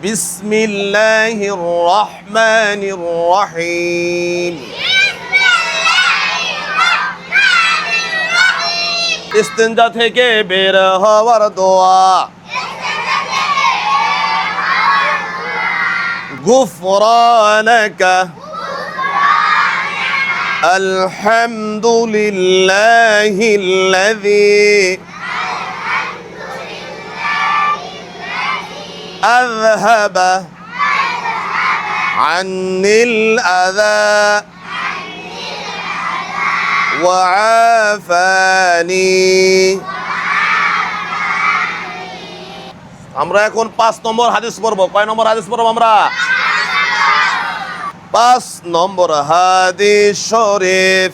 বিসমিল্লাহির রহমানির রহিম। ইস্তিনজা থেকে বের হওয়ার দোয়া। গুফরানাকা আলহামদুলিল্লাহিল্লাযী আযহাবা আন্নিল আযা ওয়াআফানি। আমরা এখন 5 নম্বর হাদিস পড়ব। কয় নম্বর হাদিস পড়ব আমরা? 5 নম্বর হাদিস শরীফ।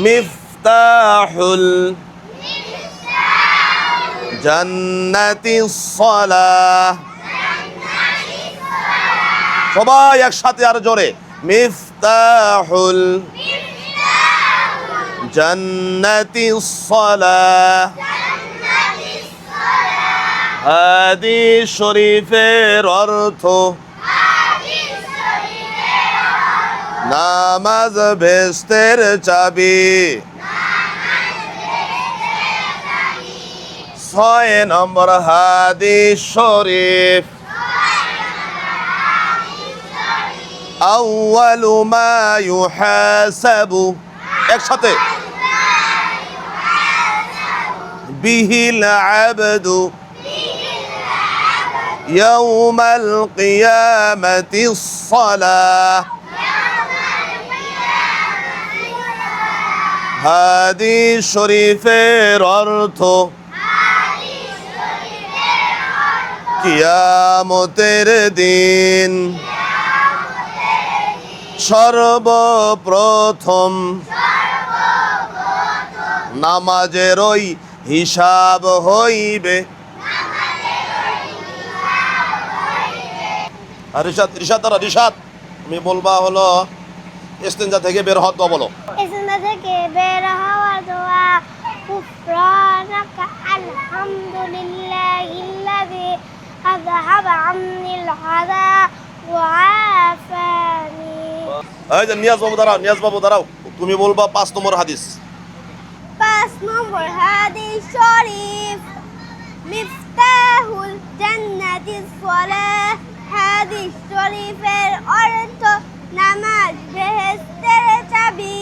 মিফতাহুল জান্নাতিস সালাহ। সবাই একসাথে আর জোরে। মিফতাহুল জান্নাতিস সালাহ। হাদিস শরীফের অর্থ নামাজ বেহেশতের চাবি। 6 নম্বর হাদিস শরীফ। আউয়ালু মা ইউহাসাবু, একসাথে, বিহিল আবদু ইয়াউমাল কিয়ামাতিস সালাহ। হাদিস শরীফের অর্থ কিয়ামতের দিন সর্বপ্রথম নামাজের ওই হিসাব হইবে। রিশাদ দ্বারা রিশাদ তুমি বলবা হলো ইস্তিনজা থেকে বের হওয়ার দোয়া বলো। ইস্তিনজা থেকে বের হওয়ার দোয়া। গুফরানাকা আলহামদুলিল্লাহিল্লাযী আযহাবা আন্নিল আযা ওয়াআফানি। এই যে নিয়াজ বাবু দাঁড়াও, তুমি বলবা 5 নম্বর হাদিস। 5 নম্বর হাদিস শরীফ। মিফতাহুল জান্নাতিস সালাহ। হাদিস শরীফের অর্থ নামাজ বেহেশতের চাবি।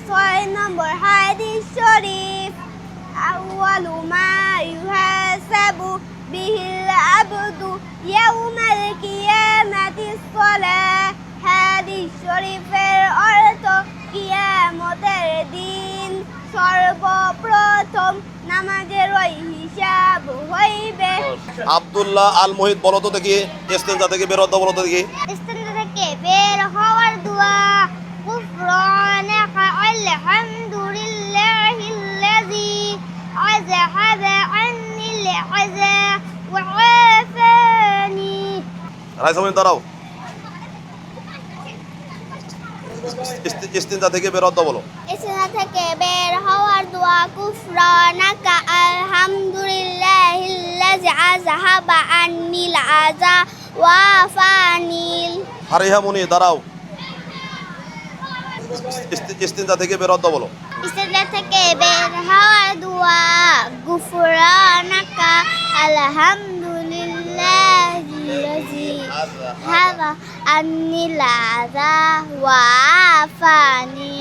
6 নম্বর হাদিস শরীফ। আউয়ালু মা ইউহাসাবু বিহিল আবদু ইয়াউমাল কিয়ামাতিস সালাহ। হাদিস শরীফের অর্থ কিয়ামতের দিন সর্বপ্রথম নামাজের ওই হিসাব হইবে। আব্দুল্লাহ আল মুহিত বলো তো দেখি ইস্তিনজা থেকে বের হওয়ার বলো তো দেখি। ইস্তিনজা থেকে বের হওয়ার দোয়া। গুফরানাকা আলহামদুলিল্লাহিল্লাযী আযহাবা আন্নিল আযা ওয়াআফানি। রাইসামিন দাঁড়াও, ইস্তিনজা থেকে বের হওয়ার বলো। ইস্তিনজা থেকে বের হওয়ার দোয়া। গুফরানাকা আলহামদুলিল্লাহিল্লাযী আযহাবা আন্নিল আযা ওয়াআফানি। হারিহা মুনি দাঁড়াও, ইস্তিনজা থেকে বের হওয়ার বলো। ইস্তিনজা থেকে বের হওয়ার দোয়া। গুফরানাকা আলহামদুলিল্লাহিল্লাযী আযহাবা আন্নিল আযা ওয়াআফানি।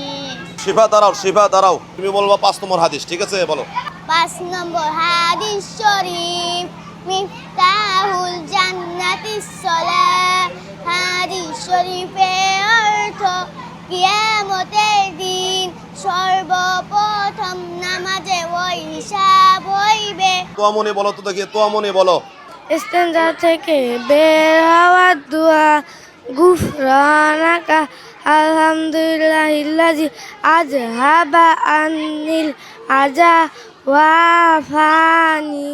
শিফা দাঁড়াও, তুমি বলবা 5 নম্বর হাদিস, ঠিক আছে বলো। 5 নম্বর হাদিস শরীফ। মিফতাহুল জান্নাতিস সালাহ। হাদিস শরীফের অর্থ কিয়ামতের দিন সর্বপ্রথম নামাজে ওই হিসাব হইবে। তোয়ামনি বলো তো দেখি, তোয়ামনি বলো। ইস্তিনজা থেকে বের হওয়ার দোয়া। গুফরানাকা আলহামদুলিল্লাহিল্লাযী আযহাবা আন্নিল আযা ওয়াআফানি।